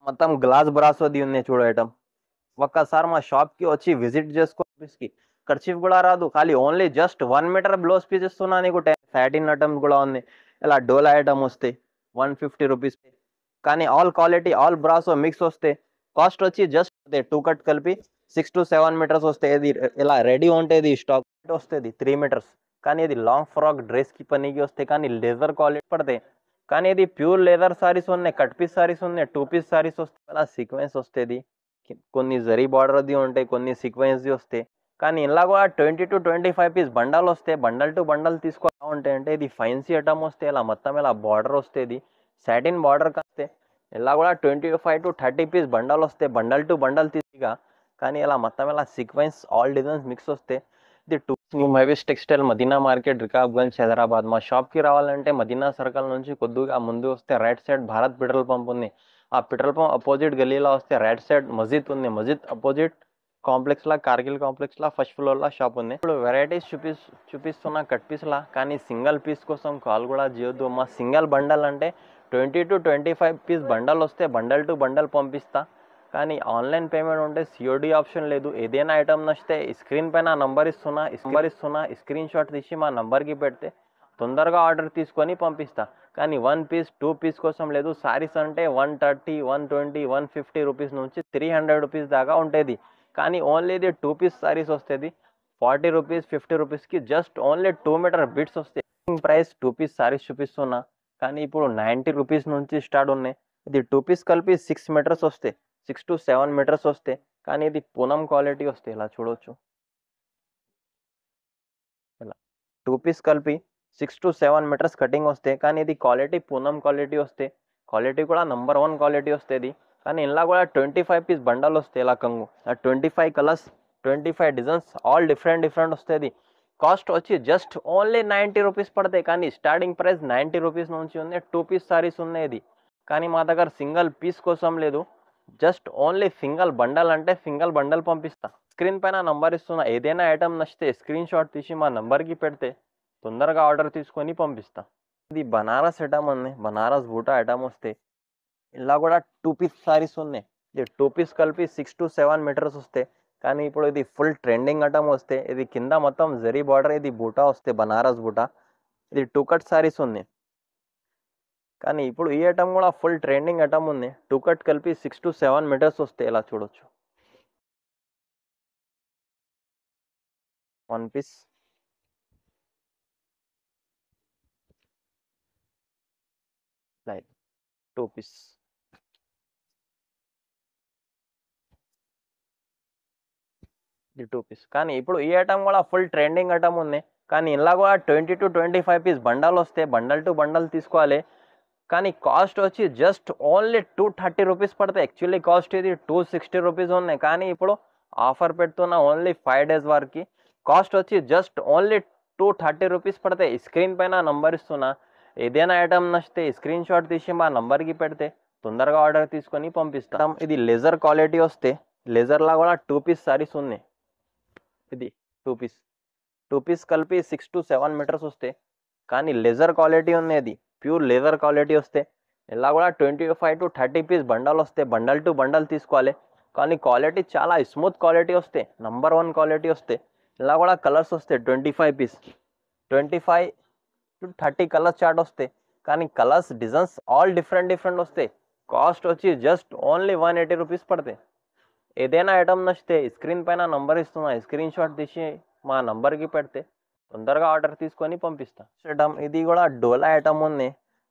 మొత్తం గ్లాస్ బ్రాసోది ఉన్నాయి చూడు ఐటమ్. ఒక్కసారి మా షాప్కి వచ్చి విజిట్ చేసుకో. ఆఫీస్కి ఖర్చీఫ్ కూడా రాదు, ఖాళీ only just 1 metre blouse piece ఇస్తున్నా నీకు. సాటిన్ ఐటమ్స్ కూడా ఉంది, ఇలా డోలా ఐటమ్ వస్తాయి 150 రూపీస్. కానీ all quality all brasso mix వస్తాయి. కాస్ట్ వచ్చి జస్ట్ 2 కట్ కలిపి 6 to 7 మీటర్స్ వస్తాయి. ఇది ఇలా రెడీ ఉంటుంది, స్టాక్ వస్తుంది 3 మీటర్స్. కానీ ఇది లాంగ్ ఫ్రాక్ డ్రెస్కి పనికి వస్తాయి, కానీ లెదర్ క్వాలిటీ పడతాయి. కానీ ఇది ప్యూర్ లెదర్ సారీస్ ఉన్నాయి, కట్ పీస్ సారీస్ ఉన్నాయి, 2 పీస్ సారీస్ వస్తాయి. అలా సీక్వెన్స్ వస్తుంది, కొన్ని జరీ బార్డర్ది ఉంటాయి, కొన్ని సీక్వెన్స్ది వస్తాయి. కానీ ఇలా కూడా 20 to 25 పీస్ బండల్ వస్తాయి. బండల్ టు బండల్ తీసుకోవాలి ఉంటాయి. అంటే ఇది ఫైన్సీ ఐటమ్ వస్తే ఇలా మొత్తం ఇలా బార్డర్ వస్తుంది, సాటిన్ బార్డర్ కాస్తే. ఇలా కూడా 25 to 30 పీస్ బండల్ వస్తాయి, బండల్ టు బండల్ తీసిగా. కానీ ఇలా మొత్తం ఇలా సీక్వెన్స్ ఆల్ డిజైన్స్ మిక్స్ వస్తాయి. ఇది new Mahesh textile, Madina market, Rikabganj, Hyderabad. మా షాప్కి రావాలంటే మదీనా సర్కిల్ నుంచి కొద్దిగా ముందు వస్తే right side Bharat petrol pump ఉంది. ఆ పెట్రోల్ పంప్ అపోజిట్ గలీలో వస్తే రైట్ సైడ్ మస్జిద్ ఉంది. మస్జిద్ అపోజిట్ కాంప్లెక్స్లా, కార్గిల్ కాంప్లెక్స్లా ఫస్ట్ ఫ్లోర్లో షాప్ ఉంది. ఇప్పుడు వెరైటీస్ చూపిస్తున్నా కట్ పీస్లా. కానీ సింగిల్ పీస్ కోసం కాల్ కూడా చేయొద్దు. మా సింగిల్ బండల్ అంటే 20 to 25 పీస్ బండల్ వస్తే బండల్ టు బండల్ పంపిస్తా. కానీ ఆన్లైన్ పేమెంట్ ఉంటే సిఓడి ఆప్షన్ లేదు. ఏదైనా ఐటమ్ నచ్చితే స్క్రీన్ పైన నంబర్ ఇస్తున్నా, స్క్రీన్ షాట్ తీసి మా నంబర్కి పెడితే తొందరగా ఆర్డర్ తీసుకొని పంపిస్తా. కానీ 1 పీస్ 2 పీస్ కోసం లేదు. సారీస్ అంటే 130, 120, 150 రూపీస్ నుంచి 300 రూపీస్ దాకా ఉంటుంది. కానీ ఓన్లీ ఇది 2 పీస్ సారీస్ వస్తుంది 40 రూపీస్ 50 రూపీస్కి. జస్ట్ ఓన్లీ 2 మీటర్ బిట్స్ వస్తాయి. ప్రైస్ 2 పీస్ సారీస్ చూపిస్తున్నా, కానీ ఇప్పుడు 90 రూపీస్ నుంచి స్టార్ట్ ఉన్నాయి. ఇది 2 పీస్ కలిపి 6 మీటర్స్ వస్తాయి, 6 to 7 మీటర్స్ వస్తాయి. కానీ ఇది పూనం క్వాలిటీ వస్తాయి, ఇలా చూడవచ్చు. ఇలా 2 పీస్ కలిపి 6 to 7 మీటర్స్ కటింగ్ వస్తాయి. కానీ ఇది క్వాలిటీ పూనం క్వాలిటీ వస్తాయి. క్వాలిటీ కూడా నంబర్ 1 క్వాలిటీ వస్తుంది. కానీ ఇలా కూడా 25 పీస్ బండల్ వస్తాయి. ఇలా కంగు 25 కలర్స్, 25 డిజైన్స్, ఆల్ డిఫరెంట్ వస్తుంది. కాస్ట్ వచ్చి జస్ట్ ఓన్లీ 90 రూపీస్ పడతాయి. కానీ స్టార్టింగ్ ప్రైస్ 90 రూపీస్ నుంచి ఉంది. 2 పీస్ సారీస్ ఉన్నాయి ఇది. కానీ మా దగ్గర సింగిల్ పీస్ కోసం లేదు, జస్ట్ ఓన్లీ సింగిల్ బండల్ అంటే సింగిల్ బండల్ పంపిస్తా. స్క్రీన్ పైన నంబర్ ఇస్తున్నా. ఏదైనా ఐటమ్ నచ్చితే స్క్రీన్ షాట్ తీసి మా నంబర్కి పెడితే తొందరగా ఆర్డర్ తీసుకొని పంపిస్తా. ఇది బనారస్ ఐటమ్ ఉంది, బనారస్ బూటా ఐటమ్ వస్తే. ఇలా కూడా 2 పీస్ సారీస్ ఉన్నాయి. ఇది 2 పీస్ కలిపి 6 to 7 మీటర్స్ వస్తాయి. కానీ ఇప్పుడు ఇది ఫుల్ ట్రెండింగ్ ఐటమ్ వస్తే. ఇది కింద మొత్తం జరీ బార్డర్, ఇది బూటా వస్తే బనారస్ బూటా. ఇది 2 కట్ సారీస్ ఉంది. కానీ ఇప్పుడు ఈ ఐటమ్ కూడా ఫుల్ ట్రెండింగ్ ఐటమ్ ఉంది. 2 కట్ కలిపి 6 to 7 మీటర్స్ వస్తాయి, ఇలా చూడొచ్చు. 1 పీస్, లైక్ 2 పీస్. ఇది 2 పీస్. కానీ ఇప్పుడు ఈ ఐటమ్ కూడా ఫుల్ ట్రెండింగ్ ఐటమ్ ఉంది. కానీ ఇలా కూడా 20 to 25 పీస్ బండల్ వస్తే బండల్ టు బండల్ తీసుకోవాలి. కానీ కాస్ట్ వచ్చి జస్ట్ ఓన్లీ 230 రూపీస్ పడతాయి. యాక్చువల్లీ కాస్ట్ ఇది 260 రూపీస్ ఉన్నాయి. కానీ ఇప్పుడు ఆఫర్ పెడుతున్నా ఓన్లీ 5 days వరకు. కాస్ట్ వచ్చి జస్ట్ ఓన్లీ 230 రూపీస్ పడతాయి. స్క్రీన్ పైన నంబర్ ఇస్తున్నా. ఏదైనా ఐటమ్ నచ్చితే స్క్రీన్ షాట్ తీసి మా నంబర్కి పెడితే తొందరగా ఆర్డర్ తీసుకొని పంపిస్తాం. ఇది లెజర్ క్వాలిటీ వస్తే. లెజర్లా కూడా 2 పీస్ సారీస్ ఉన్నాయి. ఇది 2 పీస్ కలిపి 6 to 7 మీటర్స్ వస్తాయి. కానీ లెజర్ క్వాలిటీ ఉంది, ఇది ప్యూర్ లెదర్ క్వాలిటీ వస్తే. ఇలా కూడా 25 to 30 పీస్ బండల్ వస్తే బండల్ టు బండల్ తీసుకోవాలి. కానీ క్వాలిటీ చాలా స్మూత్ క్వాలిటీ వస్తే, నంబర్ 1 క్వాలిటీ వస్తే. ఇలా కూడా కలర్స్ వస్తాయి 25 పీస్, 25 to 30 కలర్స్ చార్ట్ వస్తాయి. కానీ కలర్స్ డిజైన్స్ ఆల్ డిఫరెంట్ వస్తాయి. కాస్ట్ వచ్చి జస్ట్ ఓన్లీ 180 రూపీస్ పడతాయి. ఏదైనా ఐటమ్ నచ్చితే స్క్రీన్ పైన నంబర్ ఇస్తున్నా, స్క్రీన్ షాట్ తీసి మా నంబర్కి పెడితే తొందరగా ఆర్డర్ తీసుకొని పంపిస్తా. ఐటమ్ ఇది కూడా డోలా ఐటమ్ ఉంది.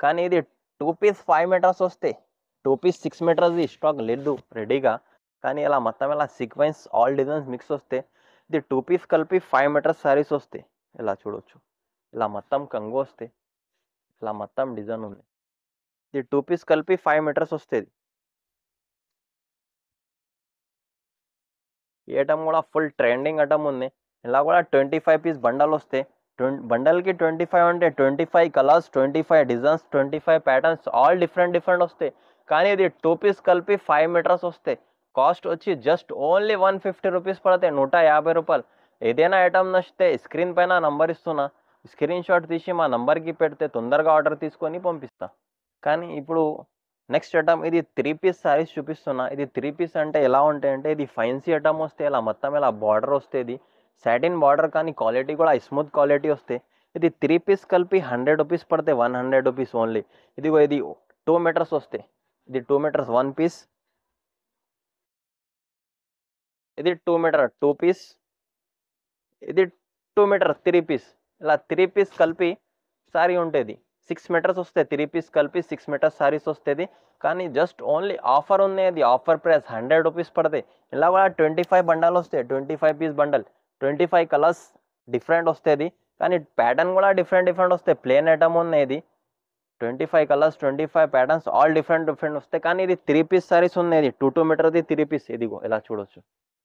కానీ ఇది 2 పీస్ 5 మీటర్స్ వస్తాయి. 2 పీస్ 6 మీటర్స్ స్టాక్ లేదు రెడీగా. కానీ ఇలా మొత్తం ఇలా సీక్వెన్స్ ఆల్ డిజైన్స్ మిక్స్ వస్తాయి. ఇది 2 పీస్ కలిపి 5 మీటర్స్ సారీస్ వస్తాయి, ఇలా చూడవచ్చు. ఇలా మొత్తం కంగు వస్తాయి, ఇలా మొత్తం డిజైన్ ఉంది. ఇది 2 పీస్ కలిపి 5 మీటర్స్ వస్తుంది. ఈ ఐటమ్ కూడా ఫుల్ ట్రెండింగ్ ఐటమ్ ఉంది. ఇలా కూడా 25 పీస్ బండల్ వస్తాయి. బండల్కి 25 అంటే 25 colours, 25 designs, 25 patterns, all different వస్తాయి. కానీ ఇది 2 పీస్ కలిపి 5 మీటర్స్ వస్తాయి. కాస్ట్ వచ్చి జస్ట్ ఓన్లీ 150 రూపీస్ పడతాయి, 150 రూపాయలు. ఏదైనా ఐటమ్ నచ్చితే స్క్రీన్ పైన నంబర్ ఇస్తున్నా, స్క్రీన్ షాట్ తీసి మా నంబర్కి పెడితే తొందరగా ఆర్డర్ తీసుకొని పంపిస్తా. కానీ ఇప్పుడు నెక్స్ట్ ఐటమ్ ఇది 3 పీస్ సారీస్ చూపిస్తున్నా. ఇది 3 పీస్ అంటే ఎలా ఉంటాయంటే ఇది ఫైన్సీ ఐటమ్ వస్తే ఇలా మొత్తం ఇలా బార్డర్ వస్తేది సాటిన్ బార్డర్, కానీ క్వాలిటీ కూడా స్మూత్ క్వాలిటీ వస్తే ఇది 3 పీస్ కలిపి 100 రూపీస్ పడతాయి, 100 రూపీస్ ఓన్లీ. ఇదిగో ఇది 2 మీటర్స్ వస్తాయి, ఇది 2 మీటర్స్ 1 పీస్, ఇది 2 మీటర్ 2 పీస్, ఇది 2 మీటర్ 3 పీస్. ఇలా 3 పీస్ కలిపి సారీ ఉంటుంది, 6 మీటర్స్ వస్తాయి. 3 పీస్ కలిపి 6 మీటర్స్ సారీస్ వస్తుంది. కానీ జస్ట్ ఓన్లీ ఆఫర్ ఉన్నది, ఆఫర్ ప్రైస్ 100 రూపీస్ పడతాయి. ఇలా కూడా 25 బండల్ వస్తాయి, 25 పీస్ బండల్, 25 కలర్స్ డిఫరెంట్ వస్తుంది. కానీ ప్యాటర్న్ కూడా డిఫరెంట్ వస్తాయి. ప్లేన్ ఐటమ్ ఉన్నది, 25 కలర్స్ 25 ప్యాటర్న్స్ ఆల్ డిఫరెంట్ వస్తాయి. కానీ ఇది 3 పీస్ సారీస్ ఉన్నది, 2 మీటర్ది 3 పీస్. ఇదిగో ఇలా చూడొచ్చు,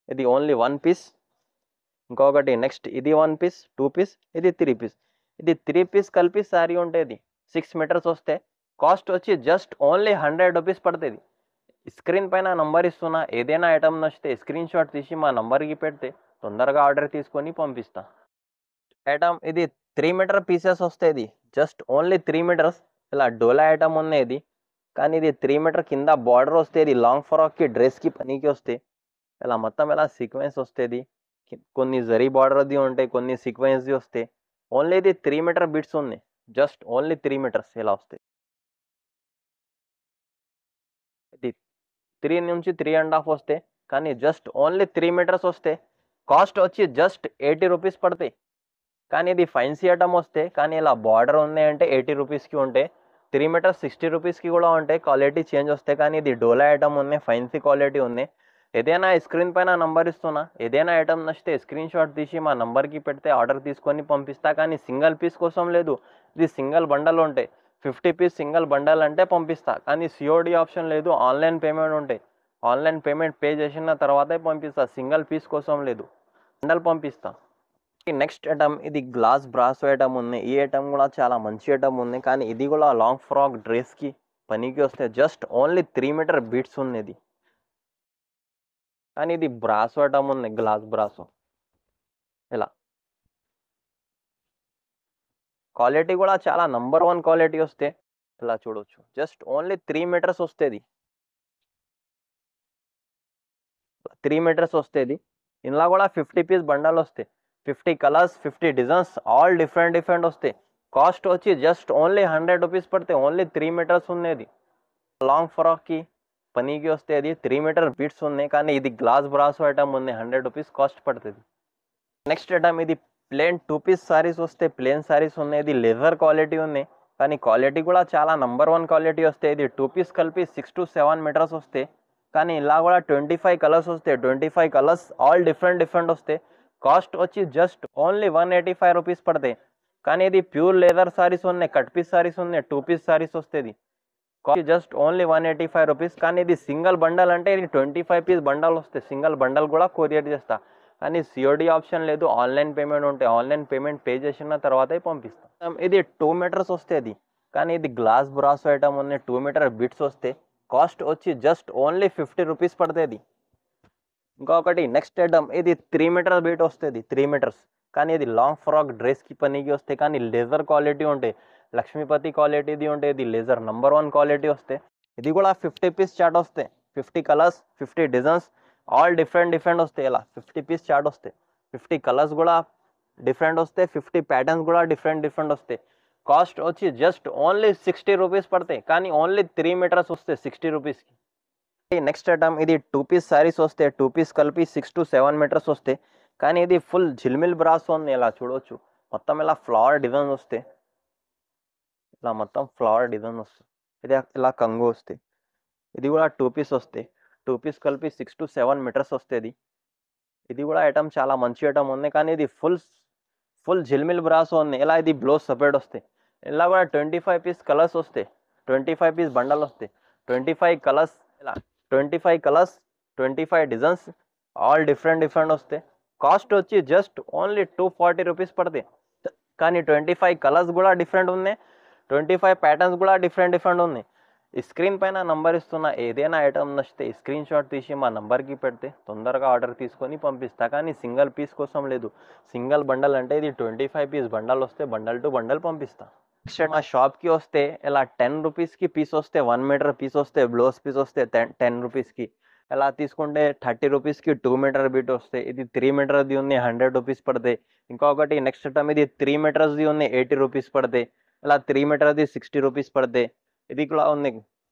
ఇది ఓన్లీ 1 పీస్. ఇంకొకటి నెక్స్ట్ ఇది 1 పీస్, 2 పీస్, ఇది 3 పీస్. ఇది 3 పీస్ కలిపి సారీ ఉంటుంది, 6 మీటర్స్ వస్తే కాస్ట్ వచ్చి జస్ట్ ఓన్లీ 100 రూపీస్ పడుతుంది. స్క్రీన్ పైన నంబర్ ఇస్తున్నా, ఏదైనా ఐటమ్ నచ్చితే స్క్రీన్ షాట్ తీసి మా నంబర్కి పెడితే తొందరగా ఆర్డర్ తీసుకొని పంపిస్తా. ఐటమ్ ఇది 3 మీటర్ పీసెస్ వస్తుంది, జస్ట్ ఓన్లీ 3 మీటర్స్. ఇలా డోలా ఐటమ్ ఉన్నది, కానీ ఇది 3 మీటర్ కింద బార్డర్ వస్తుంది, లాంగ్ ఫ్రాక్కి డ్రెస్కి పనికి వస్తే ఇలా మొత్తం ఇలా సీక్వెన్స్ వస్తుంది. కొన్ని జరీ బార్డర్ది ఉంటాయి, కొన్ని సీక్వెన్స్ది వస్తాయి. ఓన్లీ ఇది 3 మీటర్ బిట్స్ ఉంది, జస్ట్ ఓన్లీ 3 మీటర్స్ ఇలా వస్తాయి. ఇది 3 నుంచి 3.5 వస్తే, కానీ జస్ట్ ఓన్లీ 3 మీటర్స్ వస్తే కాస్ట్ వచ్చి జస్ట్ 80 రూపీస్ పడతాయి. కానీ ఇది ఫైన్సీ ఐటమ్ వస్తే, కానీ ఇలా బార్డర్ ఉంది అంటే 80 రూపీస్కి ఉంటాయి. 3 మీటర్స్ 60 రూపీస్కి కూడా ఉంటాయి, క్వాలిటీ చేంజ్ వస్తాయి. కానీ ఇది డోలా ఐటమ్ ఉంది, ఫైన్సీ క్వాలిటీ ఉంది. ఏదైనా స్క్రీన్ పైన నంబర్ ఇస్తున్నా, ఏదైనా ఐటమ్ నచ్చితే స్క్రీన్ షాట్ తీసి మా నంబర్కి పెడితే ఆర్డర్ తీసుకొని పంపిస్తా. కానీ సింగిల్ పీస్ కోసం లేదు, ఇది సింగిల్ బండల్ ఉంటాయి. 50 పీస్ సింగిల్ బండల్ అంటే పంపిస్తా, కానీ సిఓడి ఆప్షన్ లేదు, ఆన్లైన్ పేమెంట్ ఉంటాయి. ఆన్లైన్ పేమెంట్ పే చేసిన తర్వాతే పంపిస్తా, సింగిల్ పీస్ కోసం లేదు, బండల్ పంపిస్తా. నెక్స్ట్ ఐటమ్ ఇది గ్లాస్ బ్రాస్ ఐటమ్ ఉంది. ఈ ఐటమ్ కూడా చాలా మంచి ఐటమ్ ఉంది, కానీ ఇది కూడా లాంగ్ ఫ్రాక్ డ్రెస్కి పనికి వస్తే జస్ట్ ఓన్లీ 3 మీటర్ బీట్స్ ఉన్నది. కానీ ఇది బ్రాసో ఐటమ్ ఉంది, గ్లాస్ బ్రాసో. ఇలా క్వాలిటీ కూడా చాలా నంబర్ 1 క్వాలిటీ వస్తే ఇలా చూడొచ్చు, జస్ట్ ఓన్లీ 3 మీటర్స్ వస్తుంది, 3 మీటర్స్ వస్తుంది. ఇందులో కూడా 50 పీస్ బండల్ వస్తాయి, 50 కలర్స్ 50 డిజైన్స్ ఆల్ డిఫరెంట్ వస్తాయి. కాస్ట్ వచ్చి జస్ట్ ఓన్లీ 100 రూపీస్ పడితే, ఓన్లీ 3 మీటర్స్ ఉన్నది. లాంగ్ ఫ్రాక్కి పనికి వస్తే అది 3 మీటర్ బీట్స్ ఉన్నాయి. కానీ ఇది గ్లాస్ బ్రాసో ఐటమ్ ఉంది, 100 రూపీస్ కాస్ట్ పడుతుంది. నెక్స్ట్ ఐటమ్ ఇది ప్లేన్ 2 పీస్ సారీస్ వస్తే, ప్లేన్ సారీస్ ఉన్నాయి. ఇది లెదర్ క్వాలిటీ ఉంది, కానీ క్వాలిటీ కూడా చాలా నంబర్ 1 క్వాలిటీ వస్తాయి. ఇది 2 పీస్ కలిపి 6 to 7 మీటర్స్ వస్తాయి. కానీ ఇలా కూడా 25 కలర్స్ వస్తాయి, 25 కలర్స్ ఆల్ డిఫరెంట్ వస్తాయి. కాస్ట్ వచ్చి జస్ట్ ఓన్లీ 185 రూపీస్ పడతాయి. కానీ ఇది ప్యూర్ లెదర్ సారీస్ ఉన్నాయి, కట్ పీస్ సారీస్ ఉన్నాయి, 2 పీస్ సారీస్ వస్తుంది. Cost just only 185 rupees. కానీ ఇది సింగిల్ బండల్ అంటే ఇది 25 పీస్ బండల్ వస్తాయి, సింగిల్ బండల్ కూడా కొరియర్ చేస్తా. కానీ సిఓడి ఆప్షన్ లేదు, ఆన్లైన్ పేమెంట్ ఉంటాయి. ఆన్లైన్ పేమెంట్ పే చేసిన తర్వాతే పంపిస్తాం. ఇది 2 మీటర్స్ వస్తుంది, కానీ ఇది గ్లాస్ బ్రాస్ ఐటమ్ ఉంది, 2 మీటర్ బిట్స్ వస్తే కాస్ట్ వచ్చి జస్ట్ ఓన్లీ 50 రూపీస్ పడుతుంది. ఇంకొకటి నెక్స్ట్ ఐటమ్ ఇది 3 మీటర్ బీట్ వస్తుంది, 3 మీటర్స్. కానీ ఇది లాంగ్ ఫ్రాక్ డ్రెస్కి పనికి వస్తాయి. కానీ లెదర్ క్వాలిటీ ఉంటాయి, లక్ష్మీపతి క్వాలిటీది ఉంటాయి. ఇది లెదర్ నంబర్ 1 క్వాలిటీ వస్తాయి. ఇది కూడా 50 పీస్ చార్ట్ వస్తాయి, 50 కలర్స్ 50 డిజైన్స్ ఆల్ డిఫరెంట్ వస్తాయి. ఇలా 50 పీస్ చార్ట్ వస్తాయి, 50 కలర్స్ కూడా డిఫరెంట్ వస్తాయి, 50 ప్యాటర్న్స్ కూడా డిఫరెంట్ వస్తాయి. కాస్ట్ వచ్చి జస్ట్ ఓన్లీ 60 రూపీస్ పడతాయి. కానీ ఓన్లీ 3 మీటర్స్ వస్తాయి 60 రూపీస్కి. నెక్స్ట్ ఐటమ్ ఇది 2 పీస్ సారీస్ వస్తాయి, 2 పీస్ కలిపి 6 to 7 మీటర్స్ వస్తాయి. కానీ ఇది ఫుల్ జిల్మిల్ బ్రాస్ ఉంది, ఇలా చూడవచ్చు. మొత్తం ఇలా ఫ్లవర్ డిజైన్ వస్తాయి, ఇలా మొత్తం ఫ్లవర్ డిజైన్ వస్తుంది. ఇది ఇలా కంగు వస్తాయి. ఇది కూడా 2 పీస్ వస్తాయి, 2 పీస్ కలిపి 6 to 7 మీటర్స్ వస్తుంది. ఇది కూడా ఐటమ్ చాలా మంచి ఐటమ్ ఉంది. కానీ ఇది ఫుల్ జిల్మిల్ బ్రాస్ ఉంది. ఇలా ఇది బ్లౌజ్ సపరేట్ వస్తాయి. ఇలా కూడా 25 పీస్ కలర్స్ వస్తాయి, 25 పీస్ బండల్ వస్తాయి, 25 కలర్స్. ఇలా 25 కలర్స్ 25 డిజైన్స్ ఆల్ డిఫరెంట్ వస్తాయి. కాస్ట్ వచ్చి జస్ట్ ఓన్లీ 240 రూపీస్ పడతాయి. కానీ 25 కలర్స్ కూడా డిఫరెంట్ ఉన్నాయి, 25 ప్యాటర్న్స్ కూడా డిఫరెంట్ ఉన్నాయి. ఈ స్క్రీన్ పైన నంబర్ ఇస్తున్నా, ఏదైనా ఐటమ్ నచ్చితే స్క్రీన్ షాట్ తీసి మా నంబర్కి పెడితే తొందరగా ఆర్డర్ తీసుకొని పంపిస్తా. కానీ సింగిల్ పీస్ కోసం లేదు, సింగిల్ బండల్ అంటే ఇది 25 పీస్ బండల్ వస్తే బండల్ టు బండల్ పంపిస్తా. నెక్స్ట్ మా షాప్కి వస్తే ఇలా 10 రూపీస్కి పీస్ వస్తే 1 మీటర్ పీస్ వస్తే బ్లౌజ్ పీస్ వస్తే 10 రూపీస్కి. ఇలా తీసుకుంటే 30 రూపీస్కి 2 మీటర్ బీట్ వస్తాయి. ఇది 3 మీటర్ది ఉంది 100 రూపీస్ పడతాయి. ఇంకొకటి నెక్స్ట్ టైం ఇది 3 మీటర్స్ది ఉంది 80 రూపీస్ పడతాయి. ఇలా 3 మీటర్ది 60 రూపీస్ పడతాయి. ఇది కూడా ఉంది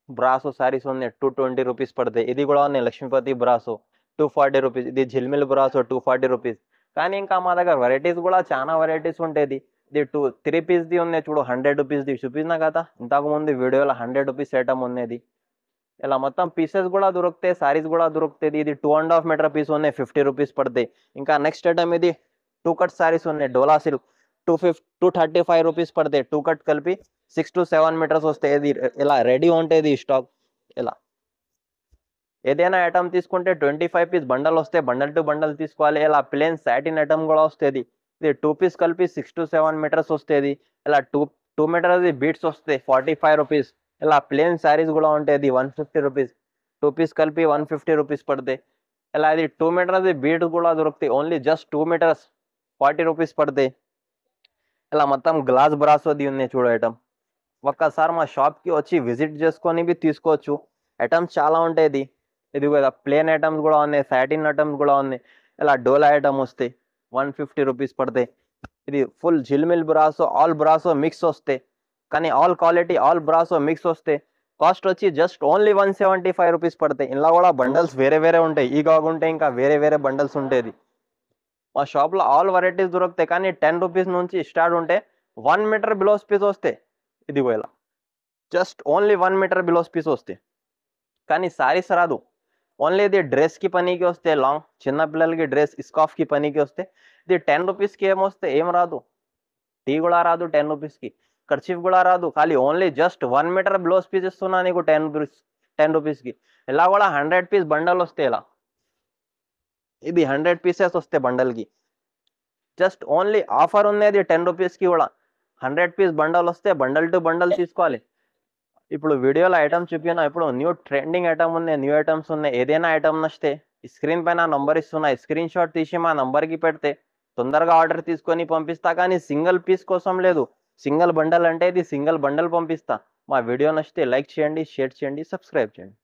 బ్రాసో శారీస్ ఉంది 220 రూపీస్ పడతాయి. ఇది కూడా ఉంది లక్ష్మీపతి బ్రాసో 240 రూపీస్. ఇది జిల్మిల్ బ్రాసో 240 రూపీస్. కానీ ఇంకా మా దగ్గర వెరైటీస్ కూడా చాలా వెరైటీస్ ఉంటాయి. ఇది 3 పీస్ది ఉన్నాయి చూడు 100 రూపీస్ది చూపించినా కదా ఇంతకుముందు వీడియోలో 100 రూపీస్ ఐటమ్ ఉన్నది. ఇలా మొత్తం పీసెస్ కూడా దొరుకుతాయి, సారీస్ కూడా దొరుకుతాయి. ఇది 2.5 మీటర్ పీస్ ఉన్నాయి 50 రూపీస్ పడతాయి. ఇంకా నెక్స్ట్ ఐటమ్ ఇది 2 కట్ సారీస్ ఉన్నాయి డోలా సిల్క్ 235 రూపీస్ పడతాయి. 2 కట్ కలిపి 6 to 7 మీటర్స్ వస్తాయి. ఇది ఇలా రెడీ ఉంటుంది స్టాక్. ఇలా ఏదైనా ఐటమ్ తీసుకుంటే 25 పీస్ బండల్ వస్తే బండల్ టు బండల్ తీసుకోవాలి. ఇలా ప్లేన్ సాటిన్ ఐటమ్ కూడా వస్తుంది. ఇది 2 పీస్ కలిపి 6 to 7 మీటర్స్ వస్తుంది. ఇలా 2 మీటర్స్ బీట్స్ వస్తాయి 45 రూపీస్. ఇలా ప్లేన్ శారీస్ కూడా ఉంటాయి 150 రూపీస్. 2 పీస్ కలిపి 150 రూపీస్ పడతాయి. ఇలా ఇది 2 మీటర్స్ బీట్స్ కూడా దొరుకుతాయి. ఓన్లీ జస్ట్ 2 మీటర్స్ 40 రూపీస్ పడతాయి. ఇలా మొత్తం గ్లాస్ బ్రాసోది ఉన్నాయి చూడు ఐటమ్. ఒక్కసారి మా షాప్కి వచ్చి విజిట్ చేసుకొని తీసుకోవచ్చు. ఐటమ్స్ చాలా ఉంటాయి. ఇది కదా ప్లేన్ ఐటమ్స్ కూడా ఉన్నాయి, సాటిన్ ఐటమ్స్ కూడా ఉన్నాయి. ఇలా డోలా ఐటమ్ వస్తాయి 150 రూపీస్ పడతాయి. ఇది ఫుల్ జిల్మిల్ బ్రాసో ఆల్ బ్రాసో మిక్స్ వస్తాయి. కానీ all quality all brasso mix వస్తాయి. కాస్ట్ వచ్చి జస్ట్ ఓన్లీ 175 రూపీస్ పడతాయి. ఇలా కూడా బండల్స్ వేరే వేరే ఉంటాయి. ఈ కాకుంటే ఇంకా వేరే వేరే బండల్స్ ఉంటాయి. మా షాప్లో ఆల్ వెరైటీస్ దొరుకుతాయి. కానీ 10 రూపీస్ నుంచి స్టార్ట్ ఉంటే 1 మీటర్ బ్లౌజ్ పీస్ వస్తాయి. ఇది ఇలా just only 1 metre blouse piece వస్తాయి. కానీ సారీస్ రాదు. ఓన్లీ ఇది డ్రెస్కి పనికి వస్తే లాంగ్ చిన్నపిల్లలకి డ్రెస్ స్కార్ఫ్కి పనికి వస్తే ఇది 10 రూపీస్కి ఏమొస్తే ఏం రాదు. టీ కూడా రాదు 10 రూపీస్కి, కర్చీఫ్ కూడా రాదు. ఖాళీ only just 1 metre blouse piece ఇస్తున్నా నీకు 10 రూపీస్కి. ఇలా కూడా 100 పీస్ బండల్ వస్తాయి. ఇలా ఇది 100 పీసెస్ వస్తాయి బండల్కి. జస్ట్ ఓన్లీ ఆఫర్ ఉన్నది 10 రూపీస్కి కూడా 100 పీస్ బండల్ వస్తే బండల్ టు బండల్ తీసుకోవాలి. ఇప్పుడు వీడియోలో ఐటమ్ చూపినా ఇప్పుడు న్యూ ట్రెండింగ్ ఐటమ్ ఉన్నాయి, న్యూ ఐటమ్స్ ఉన్నాయి. ఏదైనా ఐటమ్ నచ్చితే స్క్రీన్ పైన నంబర్ ఇస్తున్నా, స్క్రీన్ షాట్ తీసి మా నంబర్కి పెడితే తొందరగా ఆర్డర్ తీసుకొని పంపిస్తా. కానీ సింగిల్ పీస్ కోసం లేదు, సింగిల్ బండల్ అంటే ఇది సింగిల్ బండల్ పంపిస్తా. మా వీడియో నచ్చితే లైక్ చేయండి, షేర్ చేయండి, సబ్స్క్రైబ్ చేయండి.